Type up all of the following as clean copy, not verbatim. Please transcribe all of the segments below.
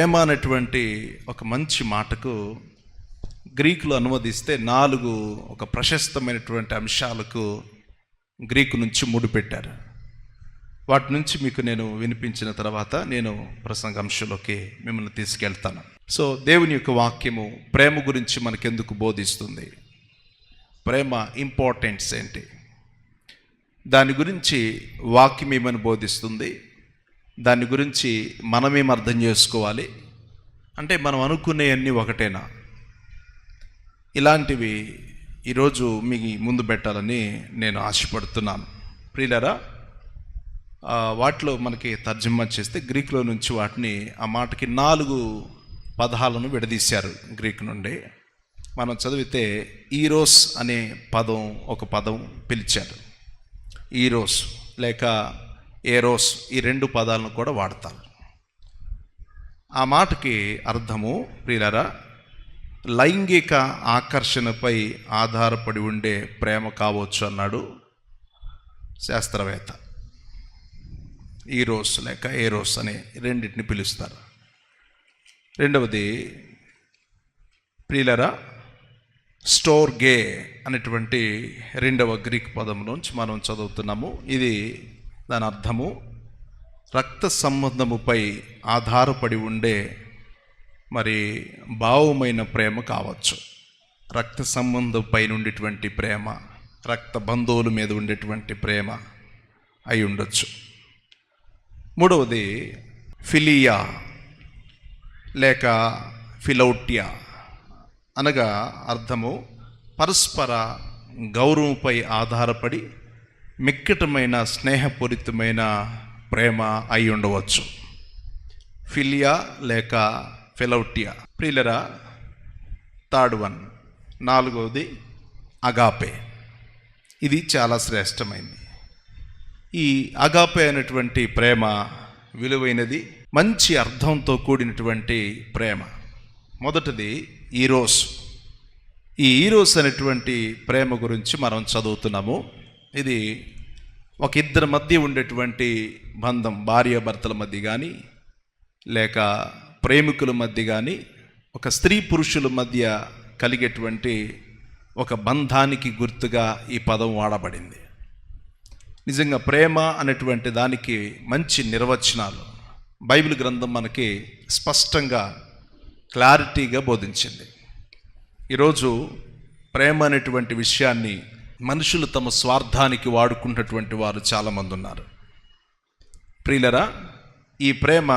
ప్రేమ అనేటువంటి ఒక మంచి మాటకు గ్రీకులో అనువదిస్తే 4 ఒక ప్రశస్తమైనటువంటి అంశాలకు గ్రీకు నుంచి ముడిపెట్టారు. వాటి నుంచి మీకు నేను వినిపించిన తర్వాత నేను ప్రసంగాంశంలోకి మిమ్మల్ని తీసుకెళ్తాను. సో దేవుని యొక్క వాక్యము ప్రేమ గురించి మనకెందుకు బోధిస్తుంది, ప్రేమ ఇంపార్టెన్స్ ఏంటి, దాని గురించి వాక్యం ఏమని బోధిస్తుంది, దాని గురించి మనమేం అర్థం చేసుకోవాలి, అంటే మనం అనుకునేవన్నీ ఒకటేనా, ఇలాంటివి ఈరోజు మీ ముందు పెట్టాలని నేను ఆశపడుతున్నాను. ప్రియులారా, వాటిలో మనకి తర్జుమా చేస్తే గ్రీకులో నుంచి వాటిని ఆ మాటకి 4 పదాలను విడదీశారు గ్రీకు నుండి. మనం చదివితే ఈరోస్ అనే పదం ఒక పదం పిలిచారు. ఈరోస్ లేక ఏరోస్, ఈ 2 పదాలను కూడా వాడతారు. ఆ మాటకి అర్థము ప్రియులారా, లైంగిక ఆకర్షణపై ఆధారపడి ఉండే ప్రేమ కావచ్చు అన్నాడు శాస్త్రవేత్త. ఈరోస్ లేక ఏరోస్ అనే రెండింటిని పిలుస్తారు. రెండవది ప్రియులారా, స్టోర్గే అనేటువంటి 2వ గ్రీక్ పదం నుంచి మనం చదువుతున్నాము. ఇది దాని అర్థము రక్త సంబంధముపై ఆధారపడి ఉండే మరి భావమైన ప్రేమ కావచ్చు. రక్త సంబంధం పైన ఉండేటువంటి ప్రేమ, రక్త బంధువుల మీద ఉండేటువంటి ప్రేమ అయి ఉండొచ్చు. మూడవది ఫిలియా లేక ఫిలౌటియా, అనగా అర్థము పరస్పర గౌరవంపై ఆధారపడి మిక్కటమైన స్నేహపూరితమైన ప్రేమ అయి ఉండవచ్చు. ఫిలియా లేక ఫిలౌటియా. ప్రియులరా, 4వది అగాపే. ఇది చాలా శ్రేష్టమైనది. ఈ అగాపే అనేటువంటి ప్రేమ విలువైనది, మంచి అర్థంతో కూడినటువంటి ప్రేమ. మొదటిది ఈరోస్. ఈ ఈరోస్ అనేటువంటి ప్రేమ గురించి మనం చదువుతున్నాము. ఇది ఒక ఇద్దరి మధ్య ఉండేటువంటి బంధం, భార్యాభర్తల మధ్య కానీ లేక ప్రేమికుల మధ్య కానీ, ఒక స్త్రీ పురుషుల మధ్య కలిగేటువంటి ఒక బంధానికి గుర్తుగా ఈ పదం వాడబడింది. నిజంగా ప్రేమ అనేటువంటి దానికి మంచి నిర్వచనాలు బైబిల్ గ్రంథం మనకి స్పష్టంగా క్లారిటీగా బోధించింది. ఈరోజు ప్రేమ అనేటువంటి విషయాన్ని మనుషులు తమ స్వార్థానికి వాడుకున్నటువంటి వారు చాలామంది ఉన్నారు. ప్రియులరా, ఈ ప్రేమ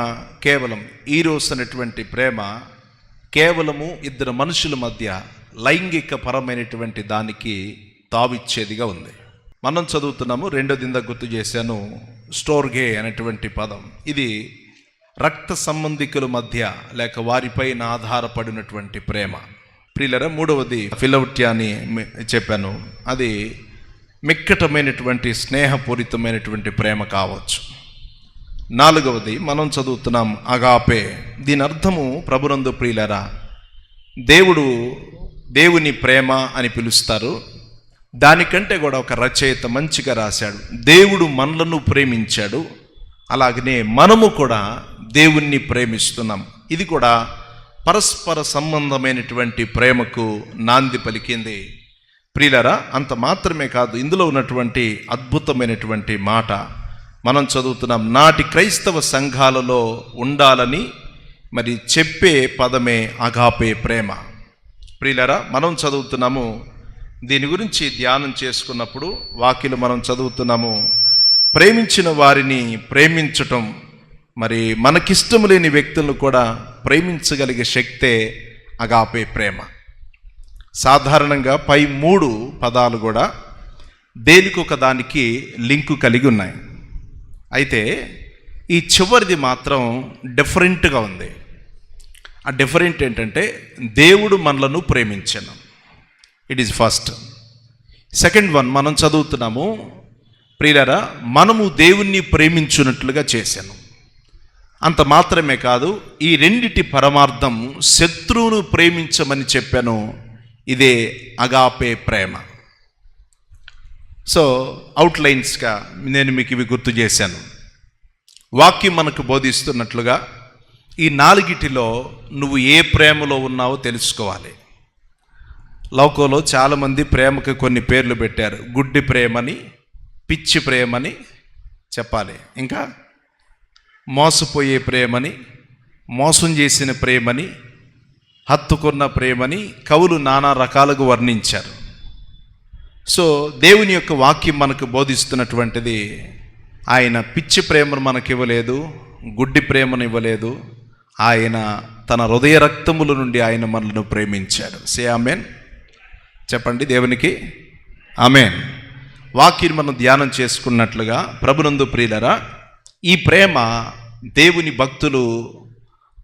కేవలం ఈరోస్ అనేటువంటి ప్రేమ కేవలము ఇద్దరు మనుషుల మధ్య లైంగిక పరమైనటువంటి దానికి తావిచ్చేదిగా ఉంది. మనం చదువుతున్నాము, 2వ గుర్తు చేశాను, స్టోర్గే అనేటువంటి పదం. ఇది రక్త సంబంధికుల మధ్య లేక వారిపైన ఆధారపడినటువంటి ప్రేమ. ప్రియులరా, 3వది ఫిలౌటియా అని చెప్పాను. అది మిక్కటమైనటువంటి స్నేహపూరితమైనటువంటి ప్రేమ కావచ్చు. 4వది మనం చదువుతున్నాం అగాపే. దీని అర్థము ప్రభునందు ప్రియులరా, దేవుని ప్రేమ అని పిలుస్తారు. దానికంటే కూడా ఒక రచయిత మంచిగా రాశాడు, దేవుడు మనలను ప్రేమించాడు, అలాగనే మనము కూడా దేవుణ్ణి ప్రేమిస్తున్నాం. ఇది కూడా పరస్పర సంబంధమైనటువంటి ప్రేమకు నాంది పలికింది. ప్రియులరా, అంత మాత్రమే కాదు, ఇందులో ఉన్నటువంటి అద్భుతమైనటువంటి మాట మనం చదువుతున్నాం. నాటి క్రైస్తవ సంఘాలలో ఉండాలని మరి చెప్పే పదమే అగాపే ప్రేమ. ప్రియులరా, మనం చదువుతున్నాము, దీని గురించి ధ్యానం చేసుకున్నప్పుడు వాక్యలు మనం చదువుతున్నాము, ప్రేమించిన వారిని ప్రేమించటం, మరి మనకిష్టం లేని వ్యక్తులను కూడా ప్రేమించగలిగే శక్తే అగాపే ప్రేమ. సాధారణంగా పై 3 పదాలు కూడా దేనికొక దానికి లింకు కలిగి ఉన్నాయి. అయితే ఈ చివరిది మాత్రం డిఫరెంట్గా ఉంది. ఆ డిఫరెంట్ ఏంటంటే దేవుడు మనలను ప్రేమించను. It is first. Second one మనం చదువుతున్నాము, ప్రియులారా, మనము దేవుణ్ణి ప్రేమించున్నట్లుగా చేశాను. అంత మాత్రమే కాదు, ఈ రెండిటి పరమార్థం శత్రువును ప్రేమించమని చెప్పాను. ఇదే అగాపే ప్రేమ. సో అవుట్లైన్స్గా నేను మీకు ఇవి గుర్తు చేశాను. వాక్యం మనకు బోధిస్తున్నట్లుగా ఈ నాలుగిటిలో నువ్వు ఏ ప్రేమలో ఉన్నావో తెలుసుకోవాలి. లోకంలో చాలామంది ప్రేమకు కొన్ని పేర్లు పెట్టారు. గుడ్డి ప్రేమని, పిచ్చి ప్రేమని చెప్పాలి, ఇంకా మోసపోయే ప్రేమని, మోసం చేసిన ప్రేమని, హత్తుకున్న ప్రేమని కవులు నానా రకాలుగా వర్ణించారు. సో దేవుని యొక్క వాక్యం మనకు బోధిస్తున్నటువంటిది, ఆయన పిచ్చి ప్రేమను మనకు ఇవ్వలేదు, గుడ్డి ప్రేమను ఇవ్వలేదు. ఆయన తన హృదయ రక్తముల నుండి ఆయన మనల్ని ప్రేమించాడు. సే ఆమెన్ చెప్పండి దేవునికి ఆమెన్. వాక్యం మనం ధ్యానం చేసుకున్నట్లుగా ప్రభునందు ప్రియులరా, ఈ ప్రేమ దేవుని భక్తులు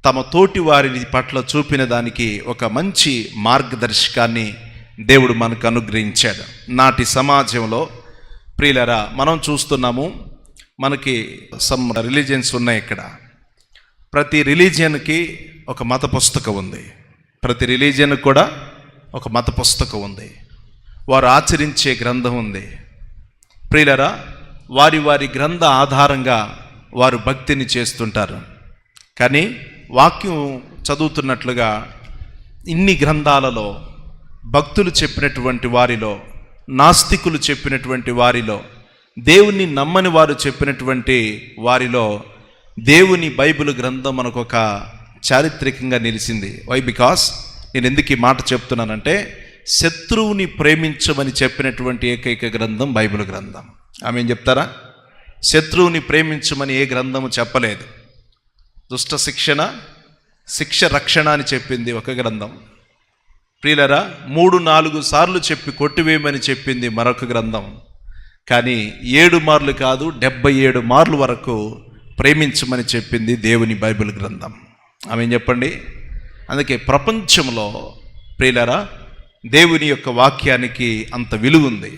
తమ తోటి వారి పట్ల చూపిన దానికి ఒక మంచి మార్గదర్శకాన్ని దేవుడు మనకు అనుగ్రహించాడు. నాటి సమాజంలో ప్రియులరా మనం చూస్తున్నాము, మనకి సమ్ రిలీజియన్స్ ఉన్నాయి. ఇక్కడ ప్రతి రిలీజియన్కి ఒక మత పుస్తకం ఉంది. ప్రతి రిలీజియన్కి కూడా ఒక మత పుస్తకం ఉంది. వారు ఆచరించే గ్రంథం ఉంది. ప్రియులరా, వారి వారి గ్రంథ ఆధారంగా వారు భక్తిని చేస్తుంటారు. కానీ వాక్యం చదువుతున్నట్లుగా ఇన్ని గ్రంథాలలో భక్తులు చెప్పినటువంటి వారిలో, నాస్తికులు చెప్పినటువంటి వారిలో, దేవుని నమ్మని వారు చెప్పినటువంటి వారిలో దేవుని బైబిల్ గ్రంథం మనకు ఒక చారిత్రకంగా నిలిచింది. వై? బికాస్ నేను ఎందుకు ఈ మాట చెప్తున్నానంటే, శత్రువుని ప్రేమించమని చెప్పినటువంటి ఏకైక గ్రంథం బైబిల్ గ్రంథం. ఆమె ఏం చెప్తారా? శత్రువుని ప్రేమించమని ఏ గ్రంథము చెప్పలేదు. దుష్ట శిక్షణ, శిక్ష రక్షణ అని చెప్పింది ఒక గ్రంథం. ప్రియులరా, 3-4 సార్లు చెప్పి కొట్టివేయమని చెప్పింది మరొక గ్రంథం. కానీ 7 మార్లు కాదు, 77 మార్లు వరకు ప్రేమించమని చెప్పింది దేవుని బైబిల్ గ్రంథం. ఆమె చెప్పండి. అందుకే ప్రపంచంలో ప్రియులరా దేవుని యొక్క వాక్యానికి అంత విలువ ఉంది.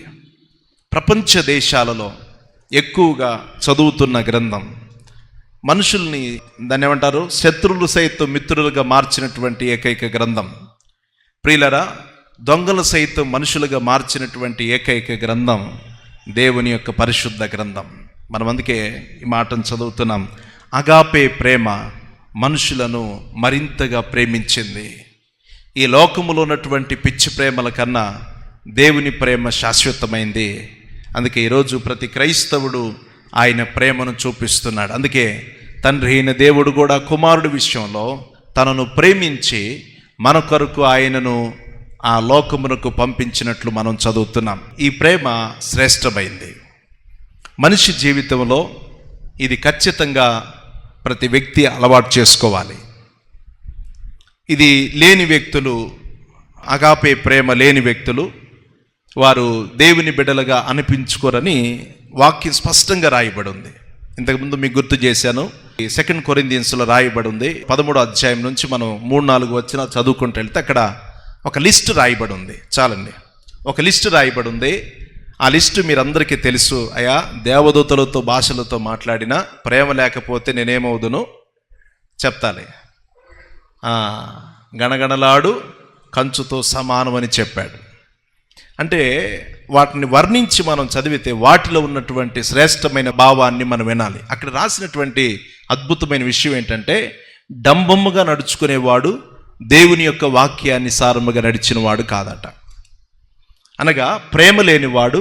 ప్రపంచ దేశాలలో ఎక్కువగా చదువుతున్న గ్రంథం, మనుషుల్ని దాన్ని ఏమంటారు, శత్రువులు సైతం మిత్రులుగా మార్చినటువంటి ఏకైక గ్రంథం. ప్రియులరా, దొంగలు సైతం మనుషులుగా మార్చినటువంటి ఏకైక గ్రంథం దేవుని యొక్క పరిశుద్ధ గ్రంథం. మనం అందుకే ఈ మాటను చదువుతున్నాం. అగాపే ప్రేమ మనుషులను మరింతగా ప్రేమించింది. ఈ లోకములో ఉన్నటువంటి పిచ్చి ప్రేమల కన్నా దేవుని ప్రేమ శాశ్వతమైంది. అందుకే ఈరోజు ప్రతి క్రైస్తవుడు ఆయన ప్రేమను చూపిస్తున్నాడు. అందుకే తండ్రి అయిన దేవుడు కూడా కుమారుడి విషయంలో తనను ప్రేమించి మన కొరకు ఆయనను ఆ లోకమునకు పంపించినట్లు మనం చదువుతున్నాం. ఈ ప్రేమ శ్రేష్టమైంది. మనిషి జీవితంలో ఇది ఖచ్చితంగా ప్రతి వ్యక్తి అలవాటు చేసుకోవాలి. ఇది లేని వ్యక్తులు, అగాపే ప్రేమ లేని వ్యక్తులు, వారు దేవుని బిడ్డలుగా అనిపించుకోరని వాక్యం స్పష్టంగా రాయబడి ఉంది. ఇంతకుముందు మీకు గుర్తు చేశాను, 2 కొరింథీయులలో రాయబడి ఉంది. 13వ అధ్యాయం నుంచి మనం 3-4 వచ్చిన చదువుకుంటూ వెళ్తే అక్కడ ఒక లిస్ట్ రాయబడి ఉంది. చాలండి, ఒక లిస్ట్ రాయబడి ఉంది. ఆ లిస్టు మీరందరికీ తెలుసు. అయ్యా, దేవదూతలతో భాషలతో మాట్లాడినా ప్రేమ లేకపోతే నేనేమవుదును చెప్తాలి. గణగణలాడు కంచుతో సమానమని చెప్పాడు. అంటే వాటిని వర్ణించి మనం చదివితే వాటిలో ఉన్నటువంటి శ్రేష్టమైన భావాన్ని మనం వినాలి. అక్కడ రాసినటువంటి అద్భుతమైన విషయం ఏంటంటే, డంబముగా నడుచుకునేవాడు దేవుని యొక్క వాక్యాన్ని సారముగా నడిచిన వాడు కాదట. అనగా ప్రేమ లేనివాడు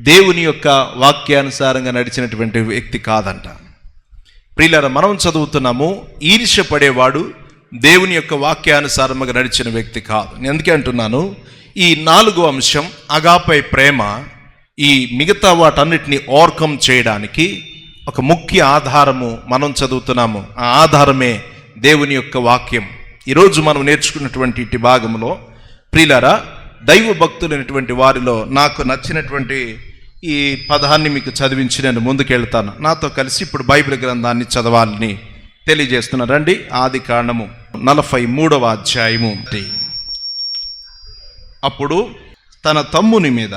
దేవుని యొక్క వాక్యానుసారంగా నడిచినటువంటి వ్యక్తి కాదంట. ప్రియులారా, మనం చదువుతున్నాము, ఈర్ష్య పడేవాడు దేవుని యొక్క వాక్యానుసారముగా నడిచిన వ్యక్తి కాదు. నేను అందుకే అంటున్నాను, ఈ 4వ అంశం అగాపే ప్రేమ ఈ మిగతా వాటన్నిటిని ఓవర్కమ్ చేయడానికి ఒక ముఖ్య ఆధారము మనం చదువుతున్నాము. ఆ ఆధారమే దేవుని యొక్క వాక్యం. ఈరోజు మనం నేర్చుకున్నటువంటి ఇటు భాగంలో ప్రియులారా, దైవ భక్తులైనటువంటి వారిలో నాకు నచ్చినటువంటి ఈ పదాన్ని మీకు చదివించి నేను ముందుకెళ్తాను. నాతో కలిసి ఇప్పుడు బైబిల్ గ్రంథాన్ని చదవాలని తెలియజేస్తున్నారు. రండి, ఆది కాండము 43వ అధ్యాయము. అప్పుడు తన తమ్ముని మీద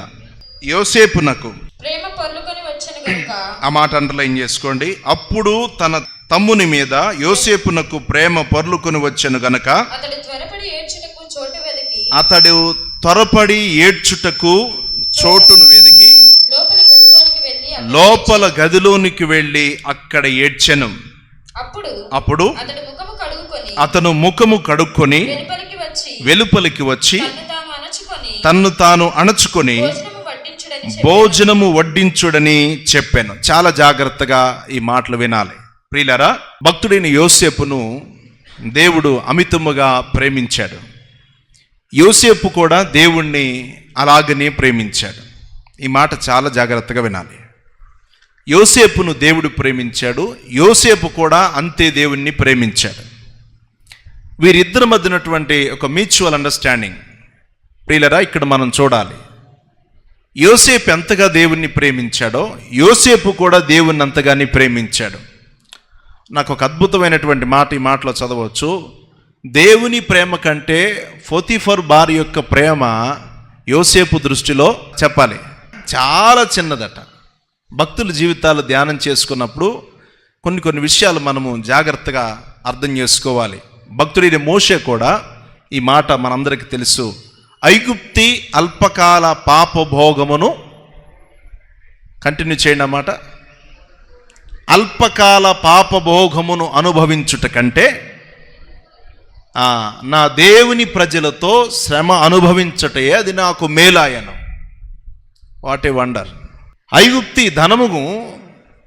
యోసేపునకు ప్రేమ పొర్లుకొని వచ్చెను గనుక, ఆ మాట అండర్లైన్ చేసుకోండి. అప్పుడు తన తమ్ముని మీద యోసేపునకు ప్రేమ పొర్లుకొని వచ్చెను గనక అతడు త్వరపడి ఏడ్చుటకు చోటును వెదికి లోపల గదిలోనికి వెళ్ళి అక్కడ ఏడ్చెను. అప్పుడు అతడు ముఖము అతను ముఖము కడుక్కొని వెలుపలికి వచ్చి తన్ను తాను అణచుకొని భోజనము వడ్డించుడని చెప్పాను. చాలా జాగ్రత్తగా ఈ మాటలు వినాలి ప్రియులారా. భక్తుడైన యోసేపును దేవుడు అమితముగా ప్రేమించాడు. యోసేపు కూడా దేవుణ్ణి అలాగనే ప్రేమించాడు. ఈ మాట చాలా జాగ్రత్తగా వినాలి. యోసేపును దేవుడు ప్రేమించాడు, యోసేపు కూడా అంతే దేవుణ్ణి ప్రేమించాడు. వీరిద్దరి మధ్యనటువంటి ఒక మ్యూచువల్ అండర్స్టాండింగ్ ప్రియులరా ఇక్కడ మనం చూడాలి. యోసేపు ఎంతగా దేవుణ్ణి ప్రేమించాడో యోసేపు కూడా దేవుణ్ణి అంతగానే ప్రేమించాడు. నాకు ఒక అద్భుతమైనటువంటి మాట ఈ మాటలో చదవచ్చు. దేవుని ప్రేమ కంటే పోతీఫర్ భార్య యొక్క ప్రేమ యోసేపు దృష్టిలో చెప్పాలి చాలా చిన్నదట. భక్తుల జీవితాలు ధ్యానం చేసుకున్నప్పుడు కొన్ని విషయాలు మనము జాగ్రత్తగా అర్థం చేసుకోవాలి. భక్తుడైన మోషే కూడా ఈ మాట మనందరికీ తెలుసు. ఐగుప్తి అల్పకాల పాపభోగమును కంటిన్యూ చేయండి అన్నమాట. అల్పకాల పాపభోగమును అనుభవించుట కంటే నా దేవుని ప్రజలతో శ్రమ అనుభవించటే అది నాకు మేలాయను. What a wonder. ఐగుప్తి ధనమును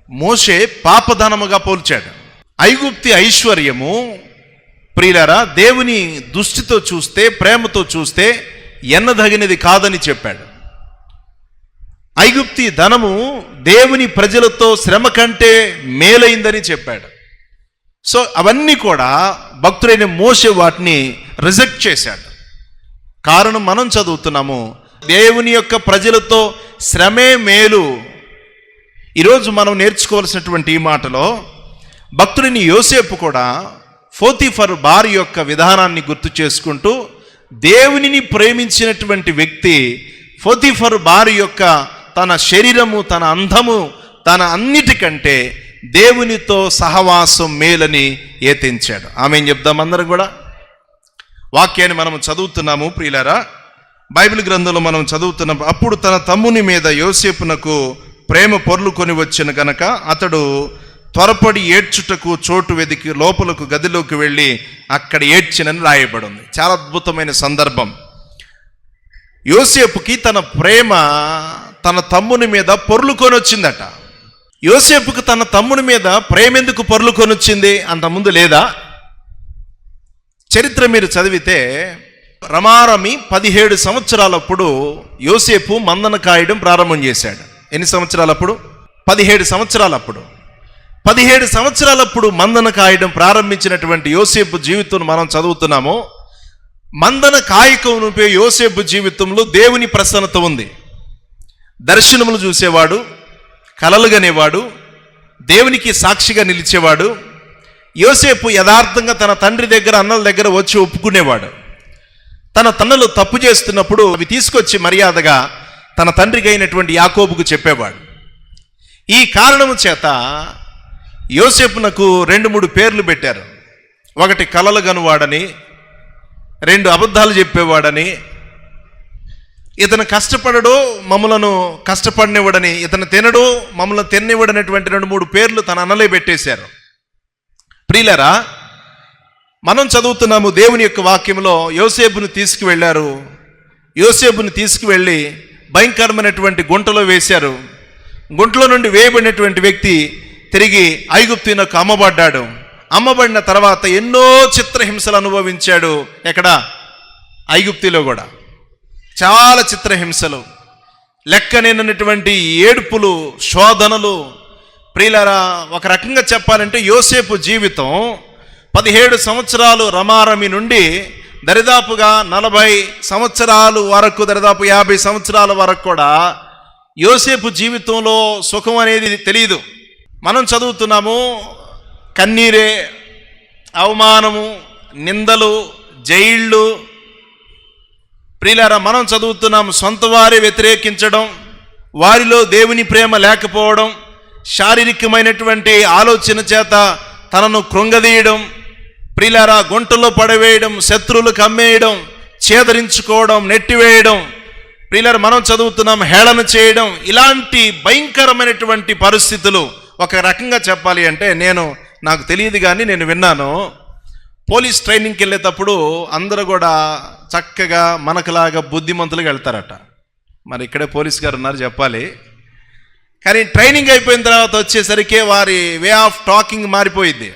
మోషే పాపధనముగా పోల్చాడు. ఐగుప్తి ఐశ్వర్యము ప్రియులారా దేవుని దృష్టితో చూస్తే ప్రేమతో చూస్తే ఎన్నదగినది కాదని చెప్పాడు. ఐగుప్తి ధనము దేవుని ప్రజలతో శ్రమ కంటే మేలైందని చెప్పాడు. సో అవన్నీ కూడా భక్తుడైన మోషే వాటిని రిజెక్ట్ చేశాడు. కారణం మనం చదువుతున్నాము దేవుని యొక్క ప్రజలతో శ్రమే మేలు. ఈరోజు మనం నేర్చుకోవాల్సినటువంటి ఈ మాటలో భక్తుడిని యోసేపు కూడా పోతీఫర్ భార్య యొక్క విధానాన్ని గుర్తు చేసుకుంటూ దేవునిని ప్రేమించినటువంటి వ్యక్తి పోతీఫర్ భార్య యొక్క తన శరీరము తన అందము తన అన్నిటికంటే దేవునితో సహవాసం మేలని ఏతించాడు. ఆమెను చెప్దాం అందరం కూడా. వాక్యాన్ని మనం చదువుతున్నాము ప్రియులారా. బైబిల్ గ్రంథంలో మనం చదువుతున్నాం. అప్పుడు తన తమ్ముని మీద యోసేపునకు ప్రేమ పొర్లుకొని వచ్చిన గనక అతడు త్వరపడి ఏడ్చుటకు చోటు వెదికి లోపలకు గదిలోకి వెళ్ళి అక్కడ ఏడ్చినని రాయబడింది. చాలా అద్భుతమైన సందర్భం. యోసేపుకి తన ప్రేమ తన తమ్ముని మీద పొర్లుకొని వచ్చిందట. యోసేపుకు తన తమ్ముని మీద ప్రేమ ఎందుకు పొర్లుకొని వచ్చింది? అంతకుముందు లేదా? చరిత్ర మీరు చదివితే రమారమి 17 సంవత్సరాలప్పుడు యోసేపు మందన కాయడం ప్రారంభం చేశాడు. ఎన్ని సంవత్సరాలప్పుడు? 17 సంవత్సరాలప్పుడు. 17 సంవత్సరాలప్పుడు మందన కాయడం ప్రారంభించినటువంటి యోసేపు జీవితం మనం చదువుతున్నాము. మందన కాయకమునుపై యోసేపు జీవితంలో దేవుని ప్రసన్నత ఉంది. దర్శనములు చూసేవాడు, కలలు గనేవాడు, దేవునికి సాక్షిగా నిలిచేవాడు. యోసేపు యథార్థంగా తన తండ్రి దగ్గర అన్నల దగ్గర వచ్చి ఒప్పుకునేవాడు. తన తన్నులు తప్పు చేస్తున్నప్పుడు అవి తీసుకొచ్చి మర్యాదగా తన తండ్రికి అయినటువంటి యాకోబుకు చెప్పేవాడు. ఈ కారణము చేత యోసేపునకు 2-3 పేర్లు పెట్టారు. ఒకటి కలలు గనువాడని, 2 అబద్ధాలు చెప్పేవాడని, ఇతను కష్టపడడు మమ్మలను కష్టపడినివ్వడని, ఇతను తినడు మమ్మల్ని తిన్నివ్వడనేటువంటి 2-3 పేర్లు తన అన్నలే పెట్టేశారు. ప్రియులారా, మనం చదువుతున్నాము దేవుని యొక్క వాక్యంలో యోసేపును తీసుకువెళ్ళారు. యోసేపును తీసుకువెళ్ళి భయంకరమైనటువంటి గుంటలో వేశారు. గుంటలో నుండి వేయబడినటువంటి వ్యక్తి తిరిగి ఐగుప్తునకు అమ్మబడ్డాడు. అమ్మబడిన తర్వాత ఎన్నో చిత్రహింసలు అనుభవించాడు. ఎక్కడ? ఐగుప్తులో కూడా చాలా చిత్రహింసలు, లెక్కనేనటువంటి ఏడుపులు, శోధనలు. ప్రియులారా, ఒక రకంగా చెప్పాలంటే యోసేపు జీవితం 17 సంవత్సరాలు రమారమి నుండి దరిదాపుగా 40 సంవత్సరాలు వరకు, దరిదాపు 50 సంవత్సరాల వరకు కూడా యోసేపు జీవితంలో సుఖం అనేది తెలియదు. మనం చదువుతున్నాము కన్నీరే, అవమానము, నిందలు, జైళ్ళు. ప్రియులారా, మనం చదువుతున్నాము సొంత వారే వ్యతిరేకించడం, వారిలో దేవుని ప్రేమ లేకపోవడం, శారీరకమైనటువంటి ఆలోచన చేత తనను కృంగదీయడం, ప్రియులారా గుంటలో పడవేయడం, శత్రువులకు అమ్మేయడం, చేదరించుకోవడం, నెట్టివేయడం. ప్రియులారా, మనం చదువుతున్నాం హేళన చేయడం. ఇలాంటి భయంకరమైనటువంటి పరిస్థితులు. ఒక రకంగా చెప్పాలి అంటే నాకు తెలియదు కానీ నేను విన్నాను, పోలీస్ ట్రైనింగ్కి వెళ్ళేటప్పుడు అందరూ కూడా చక్కగా మనకులాగా బుద్ధిమంతులుగా వెళ్తారట. మరి ఇక్కడే పోలీస్ గారు ఉన్నారు చెప్పాలి. కానీ ట్రైనింగ్ అయిపోయిన తర్వాత వచ్చేసరికి వారి వే ఆఫ్ టాకింగ్ మారిపోయింది,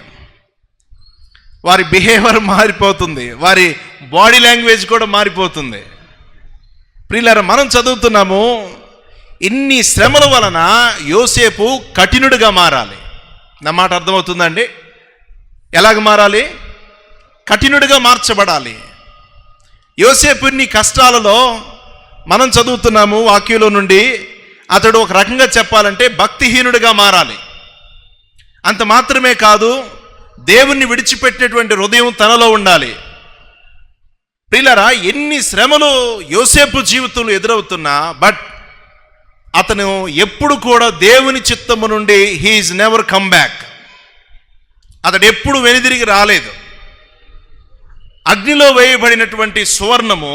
వారి బిహేవియర్ మారిపోతుంది, వారి బాడీ లాంగ్వేజ్ కూడా మారిపోతుంది. ప్రియులారా, మనం చదువుతున్నాము, ఇన్ని శ్రమల వలన యోసేపు కఠినుడిగా మారాలి. నా మాట అర్థమవుతుందండి? ఎలాగ మారాలి? కఠినుడిగా మార్చబడాలి. యోసేపు ఇన్ని కష్టాలలో మనం చదువుతున్నాము వాక్యంలో నుండి, అతడు ఒక రకంగా చెప్పాలంటే భక్తిహీనుడిగా మారాలి. అంత మాత్రమే కాదు, దేవుణ్ణి విడిచిపెట్టినటువంటి హృదయం తనలో ఉండాలి. ప్రియులారా, ఎన్ని శ్రమలు యోసేపు జీవితంలో ఎదురవుతున్నా, బట్ అతను ఎప్పుడు కూడా దేవుని చిత్తము నుండి he is never come back. అతడు ఎప్పుడు వెనుదిరిగి రాలేదు. అగ్నిలో వేయబడినటువంటి సువర్ణము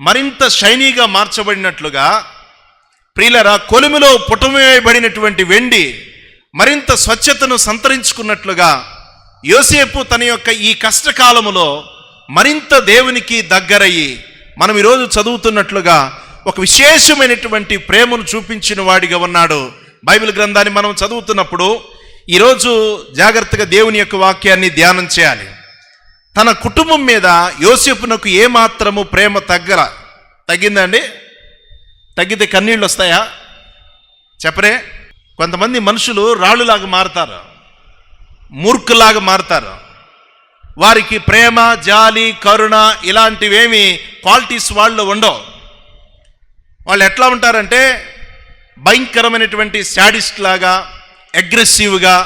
మరింత షైనీగా మార్చబడినట్లుగా, ప్రియులారా, కొలిమిలో పుటమేయబడినటువంటి వెండి మరింత స్వచ్ఛతను సంతరించుకున్నట్లుగా యోసేపు తన యొక్క ఈ కష్టకాలములో మరింత దేవునికి దగ్గరయ్యి, మనం ఈరోజు చదువుతున్నట్లుగా ఒక విశేషమైనటువంటి ప్రేమను చూపించిన వాడిగా ఉన్నాడు. బైబిల్ గ్రంథాన్ని మనం చదువుతున్నప్పుడు ఈరోజు జాగ్రత్తగా దేవుని యొక్క వాక్యాన్ని ధ్యానం చేయాలి. తన కుటుంబం మీద యోసేపునకు ఏమాత్రము ప్రేమ తగ్గిందండి? తగ్గితే కన్నీళ్ళు వస్తాయా? చెప్పరే. కొంతమంది మనుషులు రాళ్ళులాగా మారుతారు, మూర్ఖులాగా మారుతారు. వారికి ప్రేమ, జాలి, కరుణ ఇలాంటివేమి క్వాలిటీస్ వాళ్ళు ఉండవు. వాళ్ళు ఎట్లా ఉంటారంటే భయంకరమైనటువంటి శాడిస్ట్ లాగా, అగ్రెసివ్గా,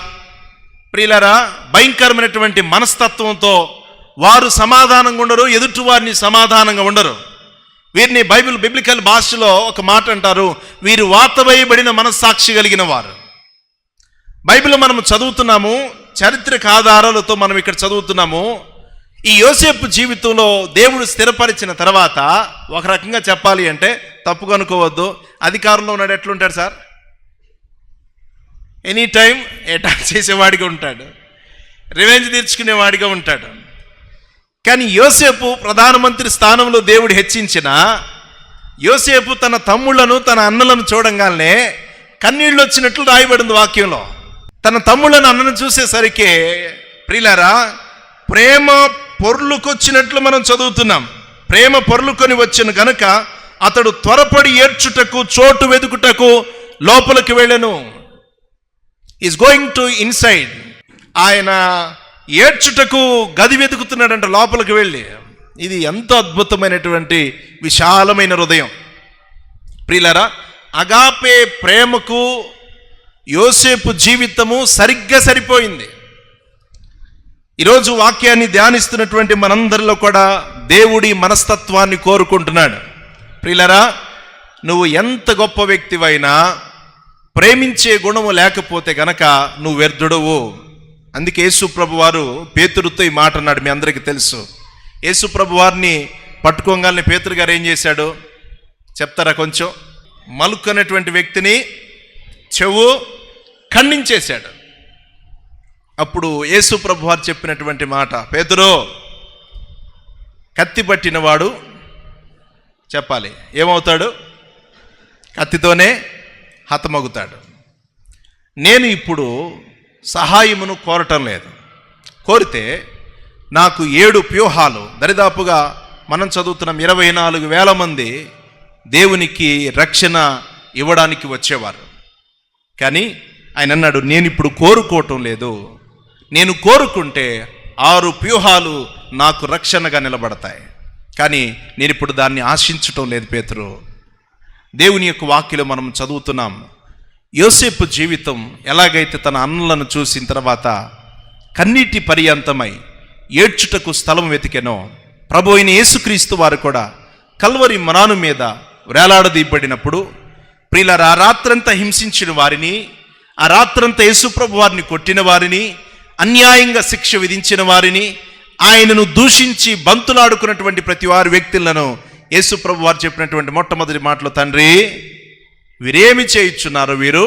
ప్రియులారా, భయంకరమైనటువంటి మనస్తత్వంతో వారు సమాధానంగా ఉండరు, ఎదుటి వారిని సమాధానంగా ఉండరు. వీరిని బిబ్లికల్ భాషలో ఒక మాట అంటారు, వీరు వాతవేయబడిన మనస్సాక్షి కలిగిన వారు. బైబిల్ మనం చదువుతున్నాము, చారిత్రక ఆధారాలతో మనం ఇక్కడ చదువుతున్నాము. ఈ యోసేపు జీవితంలో దేవుడు స్థిరపరిచిన తర్వాత ఒక రకంగా చెప్పాలి అంటే, తప్పు కనుకోవద్దు, అధికారంలో ఉన్నాడు ఎట్లుంటాడు సార్? ఎనీ టైం అటాక్ చేసేవాడిగా ఉంటాడు, రివెంజ్ తీర్చుకునేవాడిగా ఉంటాడు. కానీ యోసేపు ప్రధానమంత్రి స్థానంలో దేవుడు హెచ్చించిన యోసేపు తన తమ్ముళ్లను, తన అన్నలను చూడంగానే కన్నీళ్ళు వచ్చినట్లు రాయబడింది వాక్యంలో. తన తమ్ముళ్లను, అన్నను చూసేసరికి ప్రియులారా, ప్రేమ పొర్లుకొచ్చినట్లు మనం చదువుతున్నాం. ప్రేమ పొర్లుకొని వచ్చిన గనుక అతడు త్వరపడి ఏడ్చుటకు, చోటు వెతుకుటకు లోపలికి వెళ్ళెను. Is going to inside. ఆయన ఏడ్చుటకు గది వెతుకుతున్నాడంట లోపలికి వెళ్ళి. ఇది ఎంతో అద్భుతమైనటువంటి విశాలమైన హృదయం. ప్రియులారా, అగాపే ప్రేమకు యోసేపు జీవితము సరిగ్గా సరిపోయింది. ఈరోజు వాక్యాన్ని ధ్యానిస్తున్నటువంటి మనందరిలో కూడా దేవుడి మనస్తత్వాన్ని కోరుకుంటున్నాడు. ప్రియులారా, నువ్వు ఎంత గొప్ప వ్యక్తివైనా ప్రేమించే గుణము లేకపోతే గనక నువ్వు వ్యర్థుడవు. అందుకే యేసు ప్రభు వారు పేతురుతో ఈ మాట అన్నాడు, మీ అందరికీ తెలుసు. యేసు ప్రభు వారిని పట్టుకోగానే పేతురు గారు ఏం చేశాడు చెప్తారా కొంచెం? మలుక్ అనేటువంటి వ్యక్తిని చెవు ఖండించేశాడు. అప్పుడు యేసు ప్రభు వారు చెప్పినటువంటి మాట, పేతురు, కత్తి పట్టినవాడు చెప్పాలి ఏమవుతాడు? కత్తితోనే హతమగుతాడు. నేను ఇప్పుడు సహాయమును కోరటం లేదు. కోరితే నాకు 7 వ్యూహాలు, దరిదాపుగా మనం చదువుతున్నాం 24,000 మంది దేవునికి రక్షణ ఇవ్వడానికి వచ్చేవారు. కానీ ఆయన అన్నాడు, నేను ఇప్పుడు కోరుకోవటం లేదు. నేను కోరుకుంటే 6 వ్యూహాలు నాకు రక్షణగా నిలబడతాయి. కానీ నేను ఇప్పుడు దాన్ని ఆశించటం లేదు పేతురు. దేవుని యొక్క వాక్యలో మనం చదువుతున్నాం, యోసేపు జీవితం ఎలాగైతే తన అన్నలను చూసిన తర్వాత కన్నీటి పర్యంతమై ఏడ్చుటకు స్థలం వెతికెనో, ప్రభు అయిన యేసుక్రీస్తు వారు కూడా కల్వరి మ్రాను మీద వేలాడదీయబడినప్పుడు, ప్రియులారా, ఆ రాత్రంతా హింసించిన వారిని, ఆ రాత్రంతా యేసుప్రభు వారిని కొట్టిన వారిని, అన్యాయంగా శిక్ష విధించిన వారిని, ఆయనను దూషించి బంతులాడుకున్నటువంటి ప్రతి వారి వ్యక్తులను యేసుప్రభు వారు చెప్పినటువంటి మొట్టమొదటి మాటలో, తండ్రి వీరేమి చేయుచున్నారు, వీరు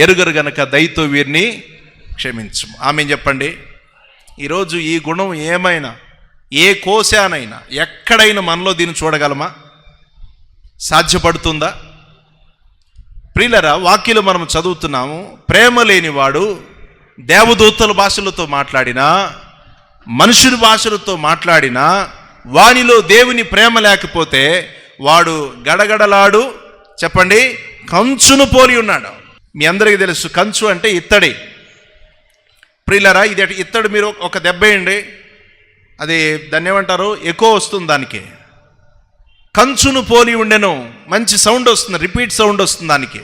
ఎరుగరు గనక దయతో వీరిని క్షమించు. ఆమేన్ చెప్పండి. ఈరోజు ఈ గుణం ఏమైనా, ఏ కోశానైనా, ఎక్కడైనా మనలో దీన్ని చూడగలమా? సాధ్యపడుతుందా? ప్రియులరా, వాక్యలో మనం చదువుతున్నాము, ప్రేమ లేనివాడు దేవదూతల భాషలతో మాట్లాడినా, మనుషుని భాషలతో మాట్లాడినా, వానిలో దేవుని ప్రేమ లేకపోతే వాడు గడగడలాడు, చెప్పండి, కంచును పోలి ఉన్నాడు. మీ అందరికీ తెలుసు, కంచు అంటే ఇత్తడి. ప్రియులరా, ఇది ఇత్తడి మీరు ఒక దెబ్బ వేయండి, అది దాన్ని ఏమంటారు, ఎక్కువ వస్తుంది దానికి. కంచును పోలి ఉండెను, మంచి సౌండ్ వస్తుంది, రిపీట్ సౌండ్ వస్తుంది దానికి.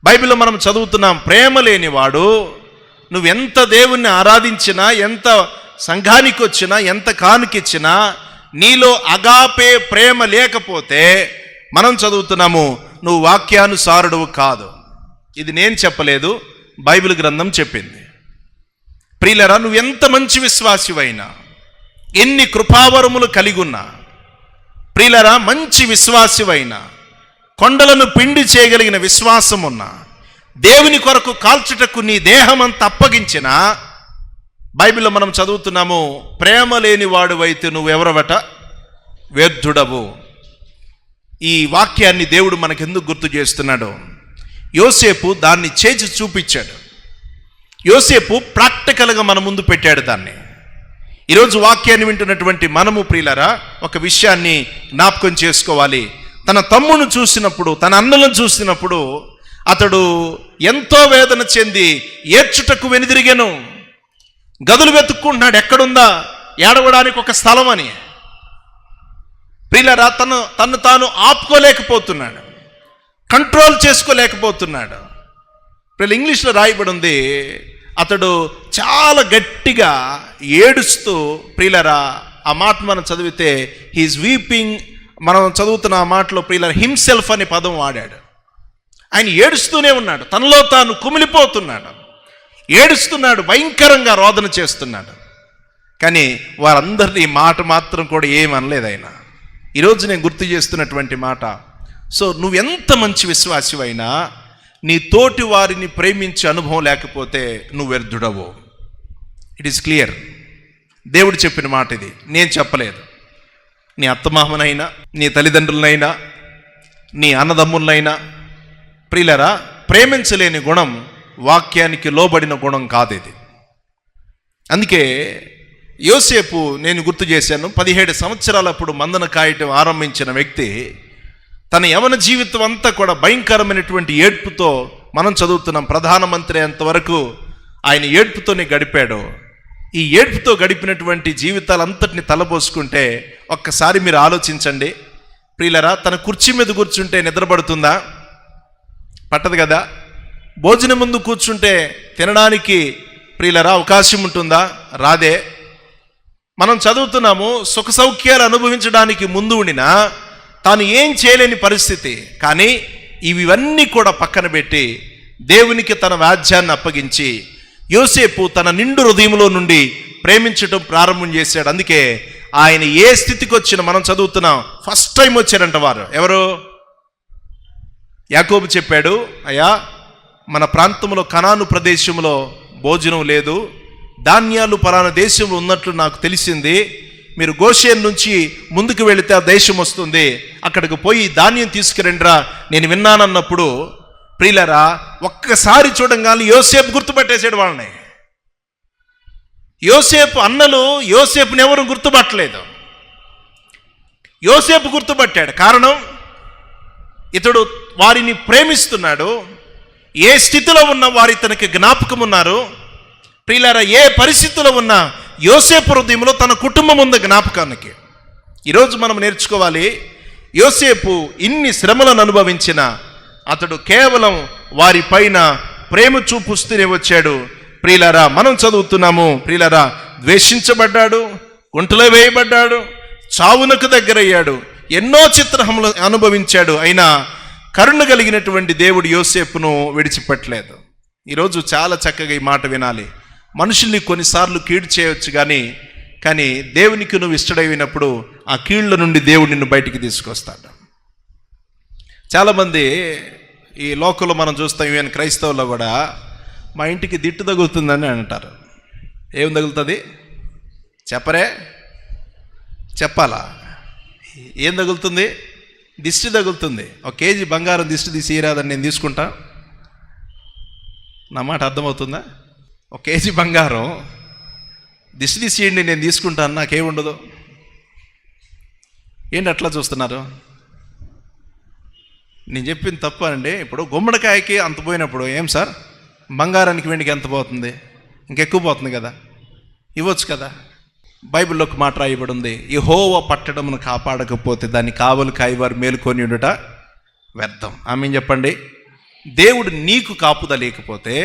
బైబిల్లో మనం చదువుతున్నాం, ప్రేమ లేనివాడు నువ్వెంత దేవుణ్ణి ఆరాధించినా, ఎంత సంఘానికి వచ్చినా, ఎంత కానుకిచ్చినా, నీలో అగాపే ప్రేమ లేకపోతే మనం చదువుతున్నాము, నువ్వు వాక్యానుసారుడువు కాదు. ఇది నేను చెప్పలేదు, బైబిల్ గ్రంథం చెప్పింది. ప్రియులరా, నువ్వెంత మంచి విశ్వాసివైనా, ఎన్ని కృపావరములు కలిగి ఉన్నా, ప్రియులరా, మంచి విశ్వాసివైనా, కొండలను పిండి చేయగలిగిన విశ్వాసం ఉన్నా, దేవుని కొరకు కాల్చుటకు నీ దేహం అంతా అప్పగించిన, బైబిల్లో మనం చదువుతున్నాము, ప్రేమ లేని వాడువైతే నువ్వెవరవట, వ్యర్థుడవు. ఈ వాక్యాన్ని దేవుడు మనకెందుకు గుర్తు చేస్తున్నాడు? యోసేపు దాన్ని చేసి చూపించాడు. యోసేపు ప్రాక్టికల్గా మన ముందు పెట్టాడు దాన్ని. ఈరోజు వాక్యాన్ని వింటున్నటువంటి మనము ప్రియులరా, ఒక విషయాన్ని జ్ఞాపకం చేసుకోవాలి. తన తమ్మును చూసినప్పుడు, తన అన్నలను చూసినప్పుడు అతడు ఎంతో వేదన చెంది ఏడ్చుటకు వెనుదిరిగెను. గదులు వెతుక్కుంటున్నాడు, ఎక్కడుందా ఏడవడానికి ఒక స్థలం అని. ప్రియులరా, తను తాను ఆపుకోలేకపోతున్నాడు, కంట్రోల్ చేసుకోలేకపోతున్నాడు. ఇంగ్లీష్లో రాయబడి ఉంది, అతడు చాలా గట్టిగా ఏడుస్తూ, ప్రియులరా, ఆ మాట మనం చదివితే హీఈస్ వీపింగ్, మనం చదువుతున్న ఆ మాటలో ప్రియులరా హిమ్సెల్ఫ్ అనే పదం వాడాడు. ఆయన ఏడుస్తూనే ఉన్నాడు, తనలో తాను కుమిలిపోతున్నాడు, ఏడుస్తున్నాడు, భయంకరంగా రోదన చేస్తున్నాడు. కానీ వారందరినీ ఈ మాట మాత్రం కూడా ఏమనలేదు ఆయన. ఈరోజు నేను గుర్తు చేస్తున్నటువంటి మాట, సో నువ్వెంత మంచి విశ్వాసివైనా నీ తోటి వారిని ప్రేమించే అనుభవం లేకపోతే నువ్వు వ్యర్థుడవు. It is clear. దేవుడు చెప్పిన మాట ఇది, నేను చెప్పలేదు. నీ అత్తమామనైనా, నీ తల్లిదండ్రులనైనా, నీ అన్నదమ్ములనైనా, ప్రియులరా, ప్రేమించలేని గుణం వాక్యానికి లోబడిన గుణం కాదు ఇది. అందుకే యోసేపు నేను గుర్తు చేశాను, 17 సంవత్సరాలప్పుడు మందన కాయటం ఆరంభించిన వ్యక్తి తన యవన జీవితం అంతా కూడా భయంకరమైనటువంటి ఏడ్పుతో, మనం చదువుతున్నాం, ప్రధానమంత్రి అంతవరకు ఆయన ఏడ్పుతోనే గడిపాడు. ఈ ఏడ్పుతో గడిపినటువంటి జీవితాలంతటిని తలపోసుకుంటే ఒక్కసారి మీరు ఆలోచించండి ప్రియులరా, తన కుర్చీ మీద కూర్చుంటే నిద్రపడుతుందా? పట్టదు కదా. భోజనం ముందు కూర్చుంటే తినడానికి ప్రియులరా అవకాశం ఉంటుందా? రాదే. మనం చదువుతున్నాము, సుఖ సౌఖ్యాలు అనుభవించడానికి ముందు ఉండినా తాను ఏం చేయలేని పరిస్థితి. కానీ ఇవన్నీ కూడా పక్కన పెట్టి దేవునికి తన వ్యాజ్యాన్ని అప్పగించి యోసేపు తన నిండు హృదయంలో నుండి ప్రేమించడం ప్రారంభం చేశాడు. అందుకే ఆయన ఏ స్థితికి వచ్చినా మనం చదువుతున్నాం, ఫస్ట్ టైం వచ్చారంట వారు. ఎవరు? యాకోబు చెప్పాడు, అయ్యా మన ప్రాంతంలో కనాను ప్రదేశంలో భోజనం లేదు, ధాన్యాలు పలానా దేశంలో ఉన్నట్లు నాకు తెలిసింది, మీరు గోషేన్ నుంచి ముందుకు వెళితే ఆ దేశం వస్తుంది, అక్కడికి పోయి ధాన్యం తీసుకురండిరా నేను విన్నానన్నప్పుడు ప్రియులరా ఒక్కసారి చూడంగానే యోసేపు గుర్తుపట్టేసాడు వాళ్ళని. యోసేపు అన్నలు యోసేపుని ఎవరు గుర్తుపట్టలేదు, యోసేపు గుర్తుపట్టాడు. కారణం, ఇతడు వారిని ప్రేమిస్తున్నాడు. ఏ స్థితిలో ఉన్న వారి తనకి జ్ఞాపకం ఉన్నారు. ప్రియులారా, ఏ పరిస్థితిలో ఉన్నా యోసేపు హృదయంలో తన కుటుంబం ఉంది జ్ఞాపకానికి. ఈరోజు మనం నేర్చుకోవాలి, యోసేపు ఇన్ని శ్రమలను అనుభవించిన అతడు కేవలం వారి పైన ప్రేమ చూపుస్తూనే వచ్చాడు. ప్రియులారా, మనం చదువుతున్నాము, ప్రియులారా ద్వేషించబడ్డాడు, గుంటలో వేయబడ్డాడు, చావునకు దగ్గరయ్యాడు, ఎన్నో చిత్రహములు అనుభవించాడు. అయినా కరుణ కలిగినటువంటి దేవుడు యోసేపును విడిచిపెట్టలేదు. ఈరోజు చాలా చక్కగా ఈ మాట వినాలి. మనుషుల్ని కొన్నిసార్లు కీడు చేయవచ్చు, కానీ దేవునికి నువ్వు ఇష్టడైనప్పుడు ఆ కీళ్ళ నుండి దేవుడు నిన్ను బయటికి తీసుకొస్తాడు. చాలామంది ఈ లోకంలో మనం చూస్తాం, ఈవెన్ క్రైస్తవుల్లో కూడా మా ఇంటికి దిట్టు తగులుతుందని అంటారు. ఏం తగులుతుంది? చెప్పరే, చెప్పాలా? ఏం తగులుతుంది? దిష్టి తగులుతుంది. 1 కేజీ బంగారం దిష్టి తీసి ఇరాదని నేను తీసుకుంటా? నా మాట అర్థమవుతుందా? 1 కేజీ బంగారం దిష్టి తీసేయండి నేను తీసుకుంటాను, నాకేముండదు. ఏంటి అట్లా చూస్తున్నారు? నేను చెప్పింది తప్ప అండి. ఇప్పుడు గుమ్మడికాయకి అంత పోయినప్పుడు ఏం సార్, బంగారానికి వెండికి ఎంత పోతుంది? ఇంకెక్కువ పోతుంది కదా, ఇవ్వచ్చు కదా. బైబిల్లో ఒక మాట రాయబడి ఉంది, యెహోవా పట్టణమును కాపాడకపోతే దాన్ని కావలి కాయవారు మేలుకొని ఉండుట వ్యర్థం. ఆమేన్ చెప్పండి. దేవుడు నీకు కాపుదల లేకపోతే,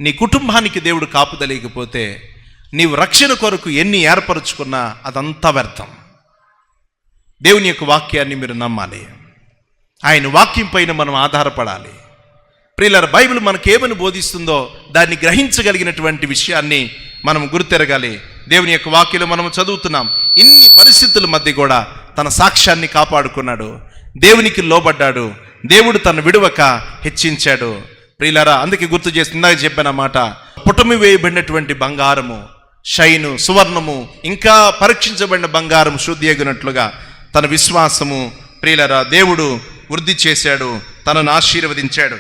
నీ కుటుంబానికి దేవుడు కాపుదల లేకపోతే, నీవు రక్షణ కొరకు ఎన్ని ఏర్పరచుకున్నా అదంతా వ్యర్థం. దేవుని యొక్క వాక్యాన్ని మీరు నమ్మాలి. ఆయన వాక్యం పైన మనం ఆధారపడాలి. ప్రియులారా, బైబిల్ మనకేమని బోధిస్తుందో దాన్ని గ్రహించగలిగినటువంటి విషయాన్ని మనం గుర్తెరగాలి. దేవుని యొక్క వాక్యంలో మనం చదువుతున్నాం, ఇన్ని పరిస్థితుల మధ్య కూడా తన సాక్ష్యాన్ని కాపాడుకున్నాడు, దేవునికి లోబడ్డాడు, దేవుడు తను విడువక హెచ్చించాడు. ప్రియులారా, అందుకే గుర్తు చేసి ఇందాక చెప్పిన మాట, పుటమి వేయబడినటువంటి బంగారము, షైను, సువర్ణము, ఇంకా పరీక్షించబడిన బంగారం శుద్ధి ఎగినట్లుగా తన విశ్వాసము ప్రియులారా దేవుడు వృద్ధి చేశాడు, తనను ఆశీర్వదించాడు.